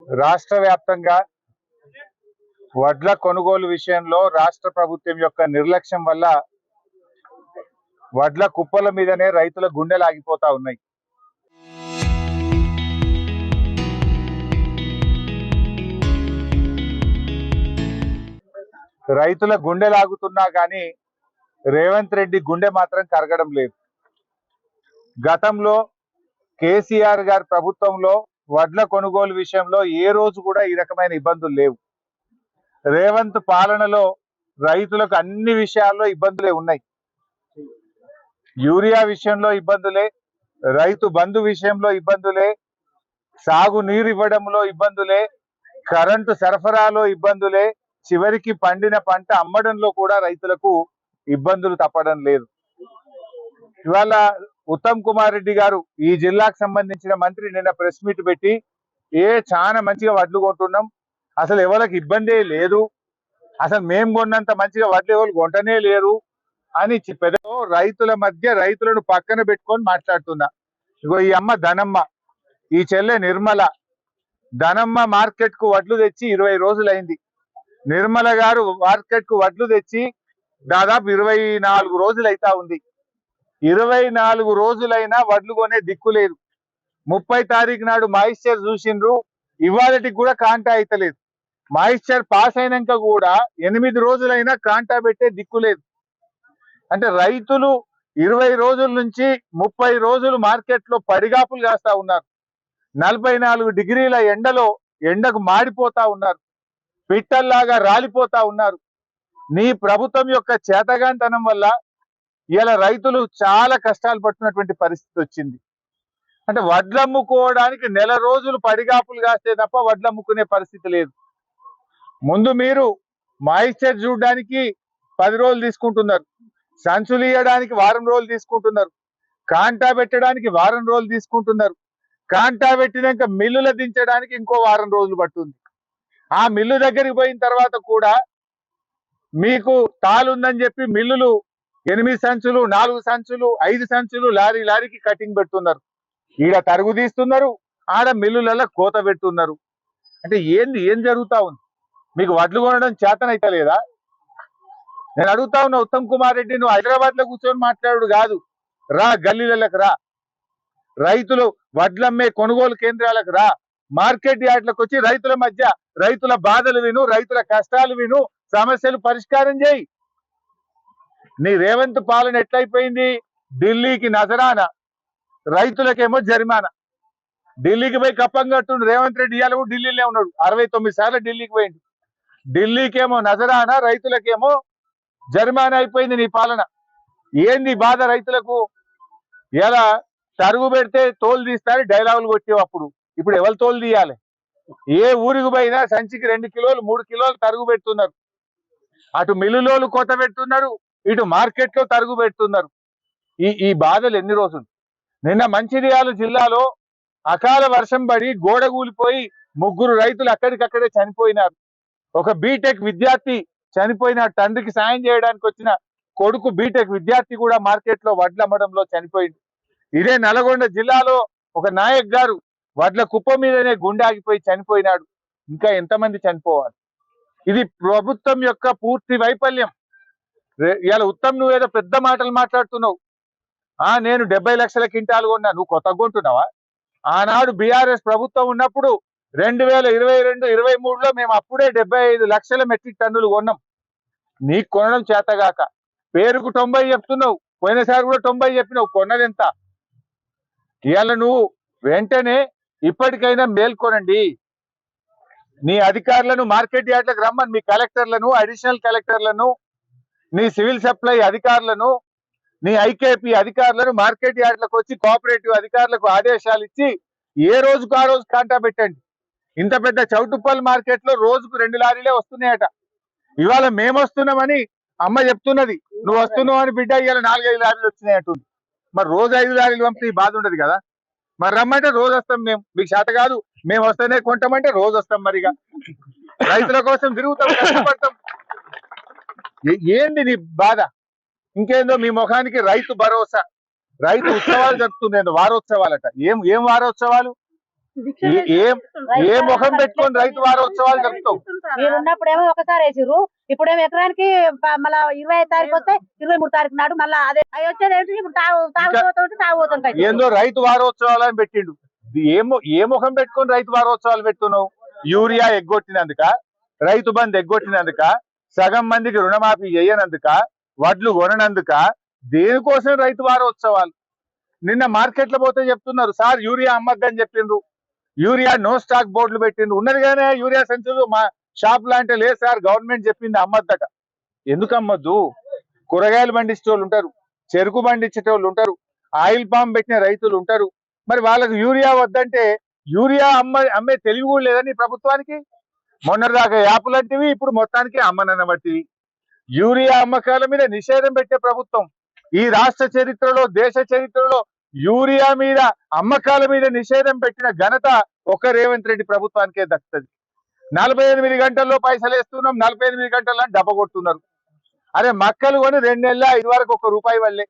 రాష్ట్ర వ్యాప్తంగా వడ్ల కొనుగోలు విషయంలో రాష్ట్ర ప్రభుత్వం యొక్క నిర్లక్ష్యం వల్ల వడ్ల కుప్పల మీదనే రైతుల గుండెలు ఆగిపోతా ఉన్నాయి. రైతుల గుండెలు ఆగుతున్నా కానీ రేవంత్ రెడ్డి గుండె మాత్రం కరగడం లేదు. గతంలో కేసీఆర్ గారి ప్రభుత్వంలో వడ్ల కొనుగోలు విషయంలో ఏ రోజు కూడా ఈ రకమైన ఇబ్బందులు లేవు. రేవంత్ పాలనలో రైతులకు అన్ని విషయాల్లో ఇబ్బందులే ఉన్నాయి. యూరియా విషయంలో ఇబ్బందులే, రైతు బంధు విషయంలో ఇబ్బందులే, సాగు నీరు ఇవ్వడంలో ఇబ్బందులే, కరెంటు సరఫరాలో ఇబ్బందులే, చివరికి పండిన పంట అమ్మడంలో కూడా రైతులకు ఇబ్బందులు తప్పడం లేదు. ఇవాళ ఉత్తమ్ కుమార్ రెడ్డి గారు ఈ జిల్లాకు సంబంధించిన మంత్రి నిన్న ప్రెస్ మీట్ పెట్టి చాలా మంచిగా వడ్లు కొంటున్నాం, అసలు ఎవరికి ఇబ్బందే లేదు, అసలు మేము కొన్నంత మంచిగా వడ్లు ఎవరు కొంటనే లేరు అని చెప్పేదో రైతుల మధ్య రైతులను పక్కన పెట్టుకొని మాట్లాడుతున్నా. ఇగో ఈ అమ్మ ధనమ్మ, ఈ చెల్లె నిర్మల. ధనమ్మ మార్కెట్ కు వడ్లు తెచ్చి 20 రోజులైంది. నిర్మల గారు మార్కెట్ కు వడ్లు తెచ్చి దాదాపు 24 రోజులు అయితా ఉంది. 24 రోజులైనా వడ్లు కొనే దిక్కు లేదు. 30 తారీఖు నాడు మాయిశ్చర్ చూసిండ్రు, ఇవాళకి కూడా కాంటా అయితలేదు. మాయిశ్చర్ పాస్ అయినాక కూడా 8 రోజులైనా కాంటా పెట్టే దిక్కు లేదు. అంటే రైతులు 20 రోజుల నుంచి 30 రోజులు మార్కెట్ లో పడిగాపులు కాస్తా ఉన్నారు. 44 డిగ్రీల ఎండకు మాడిపోతా ఉన్నారు, పిట్టల్లాగా రాలిపోతా ఉన్నారు. నీ ప్రభుత్వం యొక్క చేతగాంతనం వల్ల ఇలా రైతులు చాలా కష్టాలు పడుతున్నటువంటి పరిస్థితి వచ్చింది. అంటే వడ్లు అమ్ముకోవడానికి నెల రోజులు పడిగాపులు కాస్తే తప్ప వడ్లు అమ్ముకునే పరిస్థితి లేదు. ముందు మీరు మాయిశ్చర్ చూడడానికి 10 రోజులు తీసుకుంటున్నారు, సంచులు ఇయ్యడానికి వారం రోజులు తీసుకుంటున్నారు, కాంటా పెట్టడానికి వారం రోజులు తీసుకుంటున్నారు, కాంటా పెట్టినాక మిల్లుల దించడానికి ఇంకో వారం రోజులు పడుతుంది. ఆ మిల్లు దగ్గరికి పోయిన తర్వాత కూడా మీకు తాలుందని చెప్పి మిల్లులు 8 సంచులు, 4 సంచులు, 5 సంచులు లారీకి కటింగ్ పెడుతున్నారు. ఈడ తరుగు తీస్తున్నారు, ఆడ మిల్లులలో కోత పెడుతున్నారు. అంటే ఏం జరుగుతా ఉంది? మీకు వడ్లు కొనడం చేతనైతే లేదా? నేను అడుగుతా ఉన్నా ఉత్తమ్ కుమార్ రెడ్డి, నువ్వు హైదరాబాద్ లో కూర్చొని మాట్లాడు కాదు, రా గల్లీలకు రా, రైతులు వడ్లమ్మే కొనుగోలు కేంద్రాలకు రా, మార్కెట్ యార్డ్లకు వచ్చి రైతుల మధ్య రైతుల బాధలు విను, రైతుల కష్టాలు విను, సమస్యలు పరిష్కారం చేయి. నీ రేవంత్ పాలన ఎట్లయిపోయింది? ఢిల్లీకి నజరానా, రైతులకేమో జరిమానా. ఢిల్లీకి పోయి కప్పం కట్టుండు రేవంత్ రెడ్డి. ఇవాళ కూడా ఢిల్లీలో ఉన్నాడు, 69 సార్లు ఢిల్లీకి పోయింది. ఢిల్లీకేమో నజరానా, రైతులకేమో జరిమానా అయిపోయింది నీ పాలన. ఏంది బాధ రైతులకు? ఎలా తరుగు పెడితే తోలు తీస్తారు డైలాగులు కొట్టేవు అప్పుడు. ఇప్పుడు ఎవరు తోలు తీయాలి? ఏ ఊరికి పోయినా సంచికి 2 కిలోలు 3 కిలోలు తరుగు పెడుతున్నారు. అటు మిల్లులోలు కోత పెడుతున్నారు, ఇటు మార్కెట్ లో తరుగు పెడుతున్నారు. ఈ బాధలు ఎన్ని రోజులు? నిన్న మంచిర్యాల జిల్లాలో అకాల వర్షం పడి గోడ కూలిపోయి 3 రైతులు అక్కడికక్కడే చనిపోయినారు. ఒక బీటెక్ విద్యార్థి చనిపోయిన, తండ్రికి సాయం చేయడానికి వచ్చిన కొడుకు బీటెక్ విద్యార్థి కూడా మార్కెట్ లో వడ్లు అమ్మడంలో చనిపోయింది. ఇదే నల్గొండ జిల్లాలో ఒక నాయక్ గారు వడ్ల కుప్ప మీదనే గుండె ఆగిపోయి చనిపోయినాడు. ఇంకా ఎంతమంది చనిపోవాలి? ఇది ప్రభుత్వం యొక్క పూర్తి వైఫల్యం. ఇవాళ ఉత్తమ్, నువ్వేదో పెద్ద మాటలు మాట్లాడుతున్నావు. నేను 70 లక్షల క్వింటాలు కొన్నా, నువ్వు కొత్తగా కొంటున్నావా? ఆనాడు బీఆర్ఎస్ ప్రభుత్వం ఉన్నప్పుడు 2022-23లో మేము అప్పుడే 75 లక్షల మెట్రిక్ టన్నులు కొన్నాం. నీకు కొనడం చేతగాక పేరుకు 90 చెప్తున్నావు, పోయినసారి కూడా 90 చెప్పినావు, కొన్నది ఎంత? ఇవాళ నువ్వు వెంటనే ఇప్పటికైనా మేల్కొనండి. నీ అధికారులను మార్కెట్ యార్డ్లకు రమ్మని, మీ కలెక్టర్లను, అడిషనల్ కలెక్టర్లను, నీ సివిల్ సప్లై అధికారులను, నీ ఐకేపీ అధికారులను మార్కెట్ యార్డ్లకు వచ్చి కోఆపరేటివ్ అధికారులకు ఆదేశాలు ఇచ్చి ఏ రోజుకు ఆ రోజు కాంటా పెట్టండి. ఇంత పెద్ద చౌటుప్పల్ మార్కెట్ లో రోజుకు 2 లారీలే వస్తున్నాయట. ఇవాళ మేము వస్తున్నామని అమ్మ చెప్తున్నది, నువ్వు వస్తున్నావు అని బిడ్డ ఇవాళ 4-5 లారీలు వచ్చినాయటుంది. మరి రోజు 5 లారీలు పంపితే బాధ ఉండదు కదా? మరి రమ్మంటే రోజు వస్తాం, మీకు చేత కాదు, మేము వస్తేనే కొంటామంటే రోజు వస్తాం. మరిగా రైతుల కోసం తిరుగుతాం, కష్టపడతాం. ఏంది నీ బాధ? ఇంకేందో మీ ముఖానికి రైతు భరోసా, రైతు ఉత్సవాలు జరుపుతుందేందో వారోత్సవాలట. ఏం వారోత్సవాలు? ఏ ముఖం పెట్టుకొని రైతు వారోత్సవాలు జరుపుతావు? మీరు ఉన్నప్పుడేమో ఒకసారి వేసిర్రు, ఇప్పుడేమో ఎకరానికి మళ్ళా 25 తారీఖు వస్తే 23 తారీఖు నాడు మళ్ళా అదే అవి వచ్చేది ఏంటి? ఇప్పుడు తాగుతుంటాయి. ఏందో రైతు వారోత్సవాలు అని పెట్టిండు. ఏ ముఖం పెట్టుకొని రైతు వారోత్సవాలు పెడుతున్నావు? యూరియా ఎగ్గొట్టినందుక, రైతు బంధు ఎగ్గొట్టినందుక, సగం మందికి రుణమాఫీ చేయనందుక, వడ్లు కొననందుక, దేనికోసం రైతు వారోత్సవాలు? నిన్న మార్కెట్ లో పోతే చెప్తున్నారు సార్ యూరియా అమ్మద్దని చెప్పిండ్రు, యూరియా నో స్టాక్ బోర్డులు పెట్టిండ్రు. ఉన్నది కానీ యూరియా సంచులు మా షాప్ లాంటి లేదు సార్, గవర్నమెంట్ చెప్పింది అమ్మద్దట. ఎందుకు అమ్మద్దు? కూరగాయలు పండించేటోళ్ళు ఉంటారు, చెరుకు పండించేటోళ్ళు ఉంటారు, ఆయిల్ పామ్ పెట్టిన రైతులు ఉంటారు. మరి వాళ్ళకు యూరియా వద్దంటే యూరియా అమ్మే తెలివి కూడా లేదని ప్రభుత్వానికి. మొన్నటిదాకా యాపులంటివి, ఇప్పుడు మొత్తానికి అమ్మనన్నబట్టివి. యూరియా అమ్మకాల మీద నిషేధం పెట్టే ప్రభుత్వం ఈ రాష్ట్ర చరిత్రలో, దేశ చరిత్రలో యూరియా మీద అమ్మకాల మీద నిషేధం పెట్టిన ఘనత ఒక్క రేవంత్ రెడ్డి ప్రభుత్వానికే దక్కుతుంది. 48 గంటల్లో పైసలు వేస్తున్నాం, 48 గంటల్లో డబ్బ కొడుతున్నారు. అరే మక్కలు కొని 2 నెలల ఇదివరకు ₹1 వల్లే.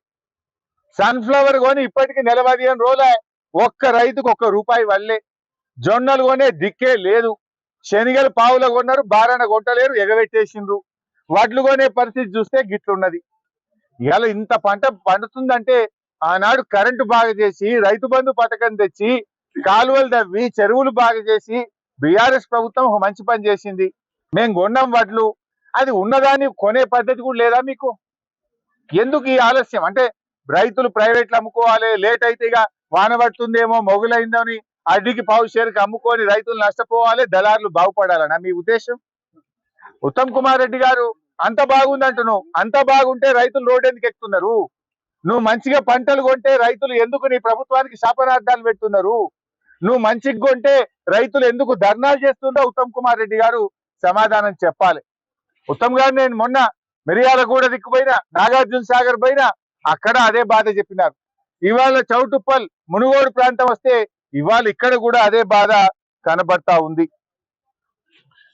సన్ఫ్లవర్ కొని ఇప్పటికి నెల 15 రోజులే, ఒక్క రైతుకు ₹1 వల్లే. జొన్నలు కొనే దిక్కే లేదు. శనిగలు పావుల కొన్నారు, బారాన కొట్టలేరు, ఎగబెట్టేసిండ్రు. వడ్లు కొనే పరిస్థితి చూస్తే గిట్లున్నది. ఇవాళ ఇంత పంట పండుతుందంటే ఆనాడు కరెంటు బాగా చేసి, రైతు బంధు పథకం తెచ్చి, కాలువలు తవ్వి, చెరువులు బాగా చేసి బీఆర్ఎస్ ప్రభుత్వం ఒక మంచి పని చేసింది. మేము కొన్నాం వడ్లు, అది ఉన్నదాన్ని కొనే పద్ధతి కూడా లేదా మీకు? ఎందుకు ఈ ఆలస్యం? అంటే రైతులు ప్రైవేట్లు అమ్ముకోవాలి, లేట్ అయితే ఇక వాన పడుతుందేమో, మొగులైందని అడ్డికి పావు షేరుకి అమ్ముకొని రైతులు నష్టపోవాలి, దళారులు బాగుపడాలనా మీ ఉద్దేశం? ఉత్తమ్ కుమార్ రెడ్డి గారు అంత బాగుందంటున్నావు, అంత బాగుంటే రైతులు రోడ్డు ఎందుకు ఎక్కుతున్నారు? నువ్వు మంచిగా పంటలు కొంటే రైతులు ఎందుకు నీ ప్రభుత్వానికి శాపనార్థాలు పెడుతున్నారు? నువ్వు మంచిగా కొంటే రైతులు ఎందుకు ధర్నాలు చేస్తుందో ఉత్తమ్ కుమార్ రెడ్డి గారు సమాధానం చెప్పాలి. ఉత్తమ్ గారు నేను మొన్న మిర్యాలగూడ దిక్కుపోయినా, నాగార్జున సాగర్ పోయినా, అక్కడ అదే బాధ చెప్పినారు. ఇవాళ చౌటుప్పల్, మునుగోడు ప్రాంతం వస్తే ఇవాళ ఇక్కడ కూడా అదే బాధ కనబడతా ఉంది.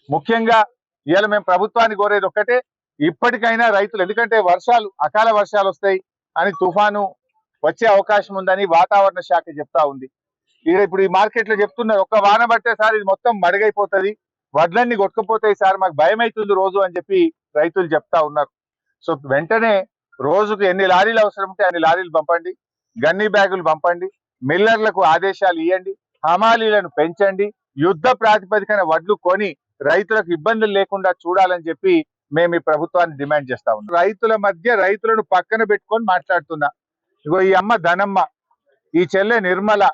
ముఖ్యంగా ఇవాళ మేము ప్రభుత్వాన్ని కోరేది ఒక్కటే, ఇప్పటికైనా రైతులు, ఎందుకంటే వర్షాలు, అకాల వర్షాలు వస్తాయి అని, తుఫాను వచ్చే అవకాశం ఉందని వాతావరణ శాఖ చెప్తా ఉంది. ఇప్పుడు ఈ మార్కెట్ లో చెప్తున్నారు ఒక్క వాన పట్టే సార్ ఇది మొత్తం మడుగైపోతుంది, వడ్లన్నీ కొట్టుకుపోతాయి సార్, మాకు భయం అవుతుంది రోజు అని చెప్పి రైతులు చెప్తా ఉన్నారు. సో వెంటనే రోజుకు ఎన్ని లారీలు అవసరం ఉంటే అన్ని లారీలు పంపండి, గన్నీ బ్యాగులు పంపండి, మిల్లర్లకు ఆదేశాలు ఇవ్వండి, హమాలీలను పెంచండి, యుద్ధ ప్రాతిపదికన వడ్లు కొని రైతులకు ఇబ్బందులు లేకుండా చూడాలని చెప్పి మేము ఈ ప్రభుత్వాన్ని డిమాండ్ చేస్తా ఉన్నాం. రైతుల మధ్య రైతులను పక్కన పెట్టుకొని మాట్లాడుతున్నా. ఇగో ఈ అమ్మ ధనమ్మ, ఈ చెల్లె నిర్మల.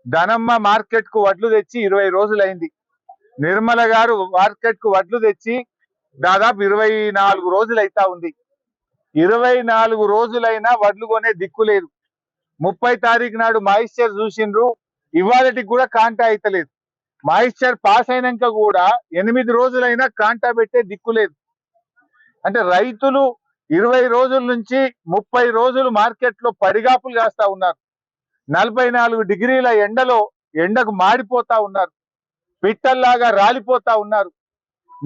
ధనమ్మ మార్కెట్ కు వడ్లు తెచ్చి 20 రోజులైంది. నిర్మల గారు మార్కెట్ కు వడ్లు తెచ్చి దాదాపు 24 రోజులు అయితా ఉంది. 24 రోజులైనా వడ్లు కొనే దిక్కు లేదు. 30 తారీఖు నాడు మాయిశ్చర్ చూసిండ్రు, ఇవాళకి కూడా కాంటా అయితలేదు. మాయిశ్చర్ పాస్ అయినాక కూడా 8 రోజులైనా కాంటా పెట్టే దిక్కు లేదు. అంటే రైతులు 20 రోజుల నుంచి 30 రోజులు మార్కెట్ లో పడిగాపులు కాస్తా ఉన్నారు. 44 డిగ్రీల ఎండలో ఎండకు మాడిపోతా ఉన్నారు, పిట్టల్లాగా రాలిపోతా ఉన్నారు.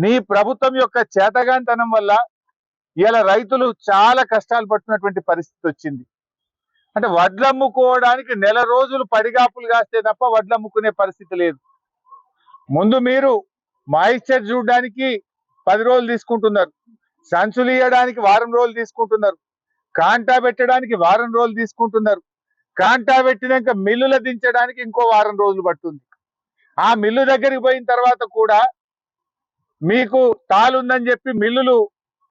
నీ ప్రభుత్వం యొక్క చేతగాంతనం వల్ల ఇలా రైతులు చాలా కష్టాలు పడుతున్నటువంటి పరిస్థితి వచ్చింది. అంటే వడ్లు అమ్ముకోవడానికి నెల రోజులు పడిగాపులు కాస్తే తప్ప వడ్లు అమ్ముకునే పరిస్థితి లేదు. ముందు మీరు మాయిశ్చర్ చూడడానికి 10 రోజులు తీసుకుంటున్నారు, సంచులు ఇవ్వడానికి 1 వారం రోజులు తీసుకుంటున్నారు, కాంటా పెట్టడానికి 1 వారం రోజులు తీసుకుంటున్నారు, కాంటా పెట్టినాక మిల్లుల దించడానికి ఇంకో 1 వారం రోజులు పడుతుంది. ఆ మిల్లు దగ్గరికి పోయిన తర్వాత కూడా మీకు తాలుందని చెప్పి మిల్లులు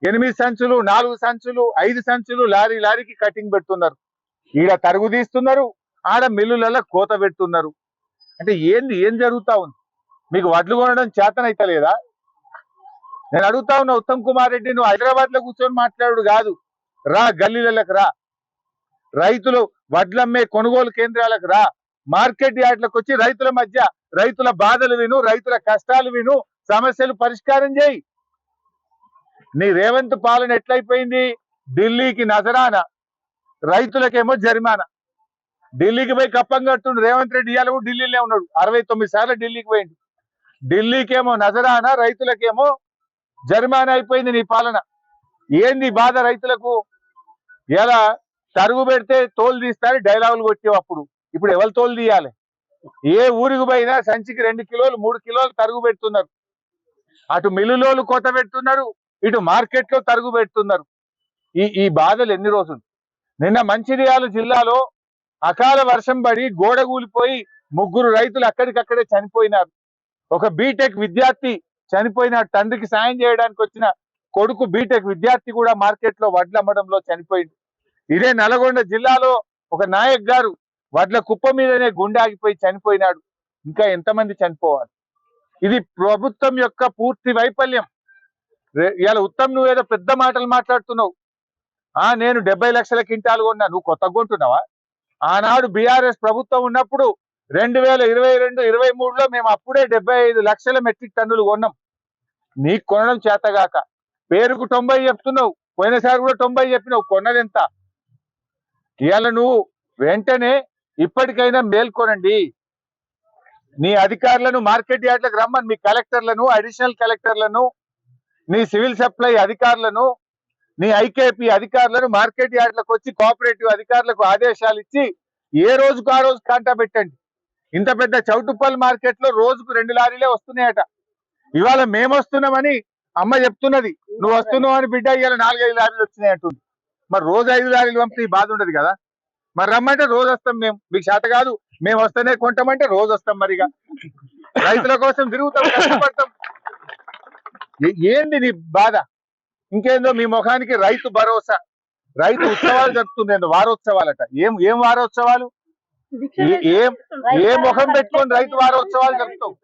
8 సంచులు, 4 సంచులు, 5 సంచులు లారీకి కటింగ్ పెడుతున్నారు. ఈడ తరుగు తీస్తున్నారు, ఆడ మిల్లులలో కోత పెడుతున్నారు. అంటే ఏం జరుగుతా ఉంది? మీకు వడ్లు కొనడం చేతనైతే లేదా? నేను అడుగుతా ఉన్నా ఉత్తమ్ కుమార్ రెడ్డి, నువ్వు హైదరాబాద్ లో కూర్చొని మాట్లాడు కాదు, రా గల్లీలకు రా, రైతులు వడ్లమ్మే కొనుగోలు కేంద్రాలకు రా, మార్కెట్ యార్డ్లకు వచ్చి రైతుల మధ్య రైతుల బాధలు విను, రైతుల కష్టాలు విను, సమస్యలు పరిష్కారం చేయి. నీ రేవంత్ పాలన ఎట్లయిపోయింది? ఢిల్లీకి నజరానా, రైతులకేమో జరిమానా. ఢిల్లీకి పోయి కప్పం కట్టుండు రేవంత్ రెడ్డి. ఇవాళ కూడా ఢిల్లీలో ఉన్నాడు, 69 సార్లు ఢిల్లీకి పోయిండు. ఢిల్లీకేమో నజరానా, రైతులకేమో జరిమానా అయిపోయింది నీ పాలన. ఏంది బాధ రైతులకు? ఎలా తరుగు పెడితే తోలు తీస్తారని డైలాగులు కొట్టేవు అప్పుడు, ఇప్పుడు ఎవరు తోలు తీయాలి? ఏ ఊరికి పోయినా సంచికి 2 కిలోలు 3 కిలోలు తరుగు పెడుతున్నారు. అటు మిల్లులోలు కోత పెడుతున్నారు, ఇటు మార్కెట్ లో తరుగు పెడుతున్నారు. ఈ బాధలు ఎన్ని రోజులు? నిన్న మంచిర్యాల జిల్లాలో అకాల వర్షం పడి గోడ కూలిపోయి 3 రైతులు అక్కడికక్కడే చనిపోయినారు. ఒక బీటెక్ విద్యార్థి చనిపోయిన తండ్రికి సాయం చేయడానికి వచ్చిన కొడుకు బీటెక్ విద్యార్థి కూడా మార్కెట్ లో వడ్లు అమ్మడంలో చనిపోయింది. ఇదే నల్గొండ జిల్లాలో ఒక నాయక్ గారు వడ్ల కుప్ప మీదనే గుండె ఆగిపోయి చనిపోయినాడు. ఇంకా ఎంతమంది చనిపోవాలి? ఇది ప్రభుత్వం యొక్క పూర్తి వైఫల్యం. ఇవాళ ఉత్తమ్ నువ్వు ఏదో పెద్ద మాటలు మాట్లాడుతున్నావు. నేను 70 లక్షల క్వింటాలు కొన్నా, నువ్వు కొత్తగా కొంటున్నావా? ఆనాడు బీఆర్ఎస్ ప్రభుత్వం ఉన్నప్పుడు 2022-23లో మేము అప్పుడే 75 లక్షల మెట్రిక్ టన్నులు కొన్నాం. నీకు కొనడం చేతగాక పేరుకు 90 చెప్తున్నావు, పోయినసారి కూడా 90 చెప్పినావు, కొన్నది ఎంత? ఇవాళ నువ్వు వెంటనే ఇప్పటికైనా మేల్కొనండి. నీ అధికారులను మార్కెట్ యార్డ్లకు రమ్మని, మీ కలెక్టర్లను, అడిషనల్ కలెక్టర్లను, నీ సివిల్ సప్లై అధికారులను, నీ ఐకేపీ అధికారులను మార్కెట్ యార్డ్లకు వచ్చి కోఆపరేటివ్ అధికారులకు ఆదేశాలు ఇచ్చి ఏ రోజుకు ఆ రోజు కాంటా పెట్టండి. ఇంత పెద్ద చౌటుప్పల్ మార్కెట్ లో రోజుకు 2 లారీలే వస్తున్నాయట. ఇవాళ మేము వస్తున్నామని అమ్మ చెప్తున్నది, నువ్వు వస్తున్నావు అని బిడ్డ ఇవాళ 4-5 లారీలు వచ్చినాయి అంటుంది. మరి రోజు 5 లారీలు పంపితే ఈ బాధ ఉండదు కదా? మరి రమ్మంటే రోజు వస్తాం మేము, మీకు చేత కాదు మేము వస్తేనే కొంటామంటే రోజు వస్తాం. మరిగా రైతుల కోసం తిరుగుతాం, కష్టపడతాం. ఏంది నీ బాధ? ఇంకేందో మీ ముఖానికి రైతు భరోసా, రైతు ఉత్సవాలు జరుపుతుందేందో, వారోత్సవాలట. ఏం వారోత్సవాలు? ఏ ముఖం పెట్టుకొని రైతు వారోత్సవాలు జరుపుతావు?